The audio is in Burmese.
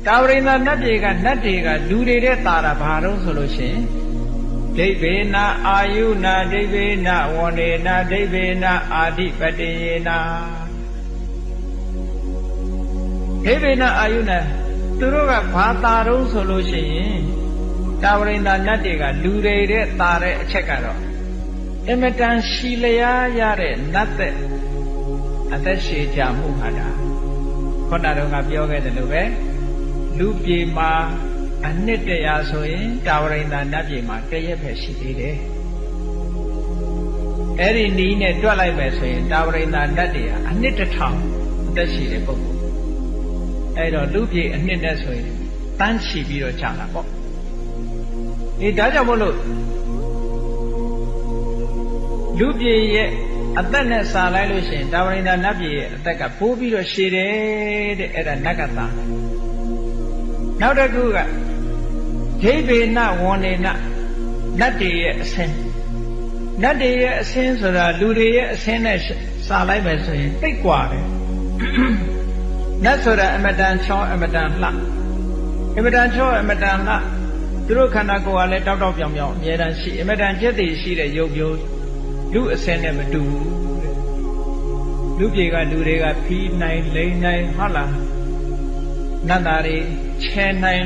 တာဝရိန္ဒနတ်တွေကနတ်တွေကလူတွေတဲ့တာတာဘာလို့ဆိုလို့ရှိရင်ဒိဗ္ဗေနအာယုနာဒိဗ္ဗေနဝန္ဒေနဒိဗ္ဗေနအာဓိပတ္တိယေနဒိဗ္ဗေနအာယုနာသူတို့ကဘာတာတော့ဆိုလို့ရှိရင်တာဝရိန္ဒနတ်တွေကလူတွေတဲ့တာတဲ့အချက်ကတော့အမတန်ရှည်လျားရတဲ့နတ်တဲ့အသက်ရှည်ကြမှုဟာဒါခုနတော့ကပြောခဲ့တယ်လို့ပဲလူပြေမှာအနှစ်တရာဆိုရင်တာဝရိန္ဒနတ်ပြေမှာတရက်ပဲရှိသေးတယ်အဲ့ဒီနီးနဲ့တွက်လိုက်မယ်ဆိုရင်တာဝရိန္ဒနတ်တွေဟာအနှစ်1000အသက်ရှိတဲ့ပုဂ္ဂိုလ်အဲ့တော့လူပြေအနှစ်နဲ့ဆိုရင်တန်းချီပြီးတော့ကြာတာပေါ့ဒါကြောင့်မို့လို့လူပြေရဲ့အသက်နဲ့စာလိုက်လို့ရှိရင်တာဝရိန္ဒနတ်ပြည်ရဲ့အသက်ကပိုးပြီးတော့ရှည်တယ်တဲ့အဲ့ဒါနဂတနောက်တစ်ခုကဒိဗ္ဗေနဝန္ဒေနနတ်တွေရဲ့အဆင်းနတ်တွေရဲ့အဆင်းဆိုတာလူတွေရဲ့အဆင်းနဲ့စာလိုက်မယ်ဆိုရင်သိပ်กว่าတယ်နတ်ဆိုတာအမတန်ချောအမတန်လှအမတန်ချောအမတန်လှသူတို့ခန္ဓာကိုယ်ကလည်းတောက်တောက်ပြောင်ပြောင်အမြဲတမ်းရှိအမတန်ကျက်တည်ရှိတဲ့ရုပ်မျိုးလူအစင်းနဲ့မတူဘူးလူပြေကလူတွေကဖီးနိုင်လိမ့်နိုင်ဟုတ်လားနတ်သားတွေချဲနိုင်